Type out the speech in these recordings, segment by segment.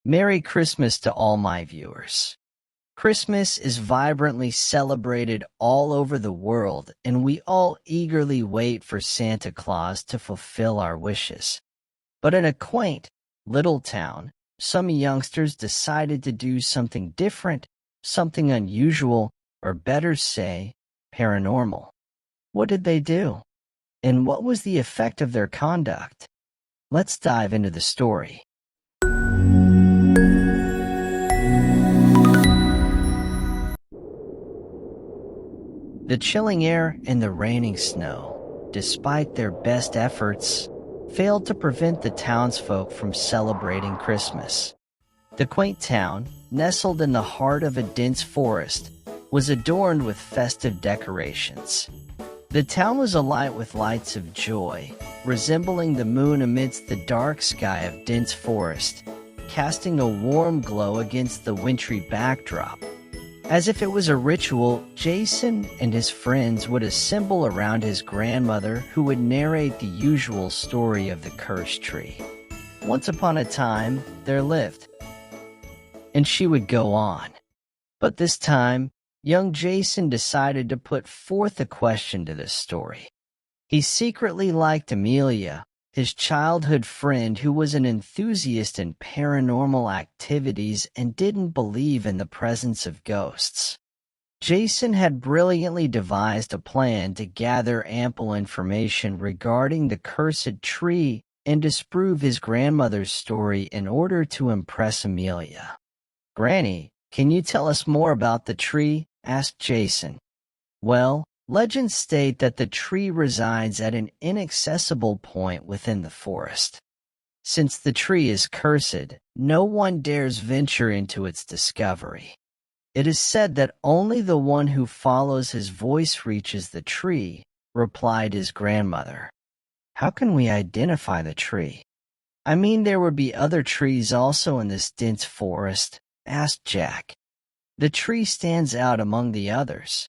Merry Christmas to all my viewers. Christmas is vibrantly celebrated all over the world, and we all eagerly wait for Santa Claus to fulfill our wishes. But in a quaint, little town, some youngsters decided to do something different, something unusual, or better say, paranormal. What did they do? And what was the effect of their conduct? Let's dive into the story. The chilling air and the raining snow, despite their best efforts, failed to prevent the townsfolk from celebrating Christmas. The quaint town, nestled in the heart of a dense forest, was adorned with festive decorations. The town was alight with lights of joy, resembling the moon amidst the dark sky of dense forest, casting a warm glow against the wintry backdrop. As if it was a ritual, Jason and his friends would assemble around his grandmother, who would narrate the usual story of the cursed tree. Once upon a time, there lived. And she would go on. But this time, young Jason decided to put forth a question to this story. He secretly liked Amelia, his childhood friend who was an enthusiast in paranormal activities and didn't believe in the presence of ghosts. Jason had brilliantly devised a plan to gather ample information regarding the cursed tree and disprove his grandmother's story in order to impress Amelia. "Granny, can you tell us more about the tree?" asked Jason. "Well, legends state that the tree resides at an inaccessible point within the forest. Since the tree is cursed, no one dares venture into its discovery. It is said that only the one who follows his voice reaches the tree," replied his grandmother. "How can we identify the tree? I mean, there would be other trees also in this dense forest," asked Jack. "The tree stands out among the others.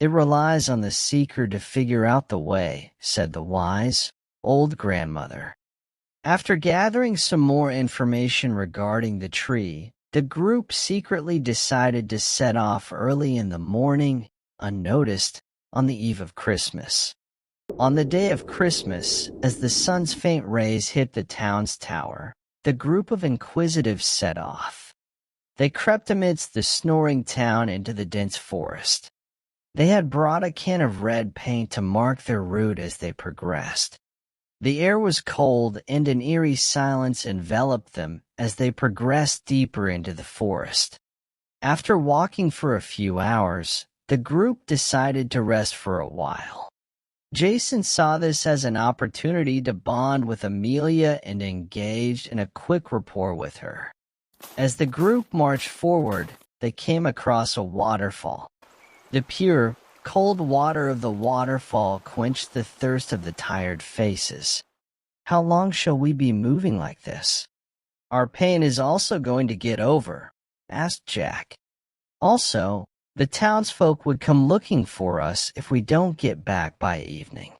It relies on the seeker to figure out the way," said the wise, old grandmother. After gathering some more information regarding the tree, the group secretly decided to set off early in the morning, unnoticed, on the eve of Christmas. On the day of Christmas, as the sun's faint rays hit the town's tower, the group of inquisitives set off. They crept amidst the snoring town into the dense forest. They had brought a can of red paint to mark their route as they progressed. The air was cold and an eerie silence enveloped them as they progressed deeper into the forest. After walking for a few hours, the group decided to rest for a while. Jason saw this as an opportunity to bond with Amelia and engaged in a quick rapport with her. As the group marched forward, they came across a waterfall. The pure, cold water of the waterfall quenched the thirst of the tired faces. "How long shall we be moving like this? Our pain is also going to get over," asked Jack. "Also, the townsfolk would come looking for us if we don't get back by evening.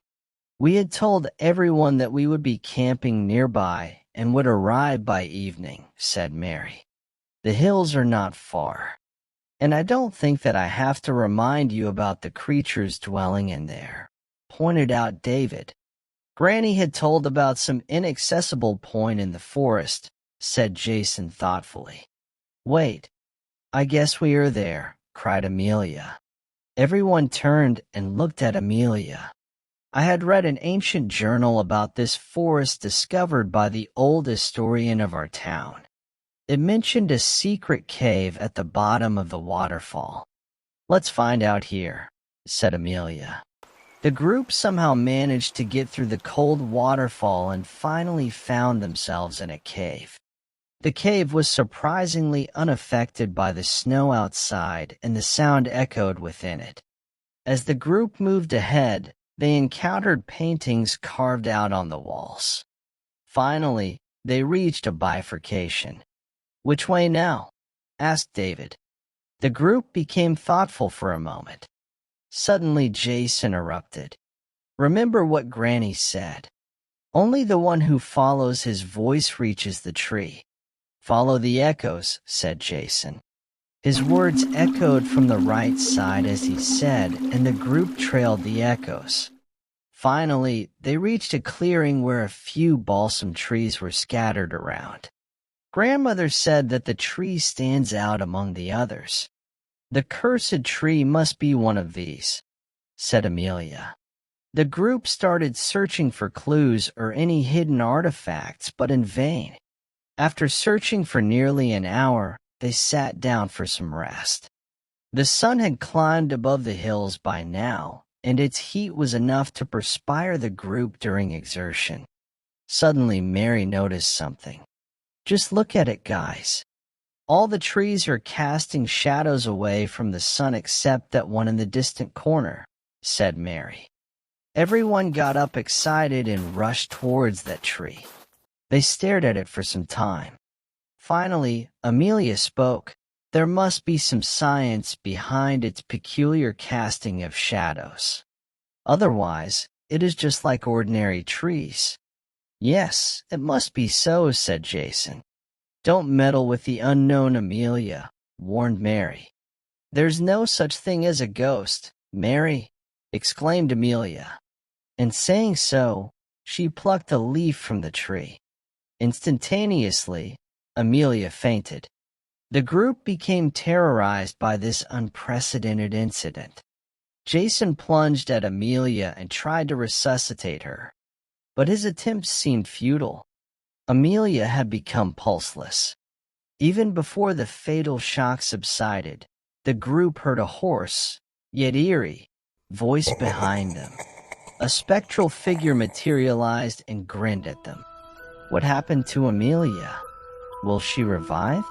We had told everyone that we would be camping nearby and would arrive by evening," said Mary. "The hills are not far. And I don't think that I have to remind you about the creatures dwelling in there," pointed out David. "Granny had told about some inaccessible point in the forest," said Jason thoughtfully. "Wait, I guess we are there," cried Amelia. Everyone turned and looked at Amelia. "I had read an ancient journal about this forest discovered by the old historian of our town. It mentioned a secret cave at the bottom of the waterfall." "Let's find out here," said Amelia. The group somehow managed to get through the cold waterfall and finally found themselves in a cave. The cave was surprisingly unaffected by the snow outside, and the sound echoed within it. As the group moved ahead, they encountered paintings carved out on the walls. Finally, they reached a bifurcation. "Which way now?" asked David. The group became thoughtful for a moment. Suddenly Jason erupted. "Remember what Granny said. Only the one who follows his voice reaches the tree. "Follow the echoes," said Jason. His words echoed from the right side as he said, and the group trailed the echoes. Finally, they reached a clearing where a few balsam trees were scattered around. Grandmother said that the tree stands out among the others. "The cursed tree must be one of these," said Amelia. The group started searching for clues or any hidden artifacts, but in vain. After searching for nearly an hour, they sat down for some rest. The sun had climbed above the hills by now, and its heat was enough to perspire the group during exertion. Suddenly, Mary noticed something. "Just look at it, guys. All the trees are casting shadows away from the sun except that one in the distant corner," said Mary. Everyone got up excited and rushed towards that tree. They stared at it for some time. Finally, Amelia spoke. "There must be some science behind its peculiar casting of shadows. Otherwise, it is just like ordinary trees." "Yes, it must be so," said Jason. "Don't meddle with the unknown, Amelia," warned Mary. "There's no such thing as a ghost, Mary," exclaimed Amelia. In saying so, she plucked a leaf from the tree. Instantaneously, Amelia fainted. The group became terrorized by this unprecedented incident. Jason plunged at Amelia and tried to resuscitate her, but his attempts seemed futile. Amelia had become pulseless. Even before the fatal shock subsided, the group heard a hoarse, yet eerie, voice behind them. A spectral figure materialized and grinned at them. What happened to Amelia? Will she revive?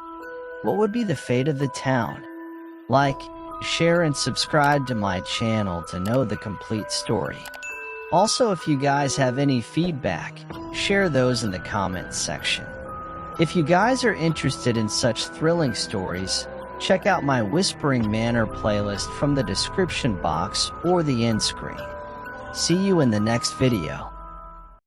What would be the fate of the town? Like, share, and subscribe to my channel to know the complete story. Also, if you guys have any feedback, share those in the comments section. If you guys are interested in such thrilling stories, check out my Whispering Manor playlist from the description box or the end screen. See you in the next video.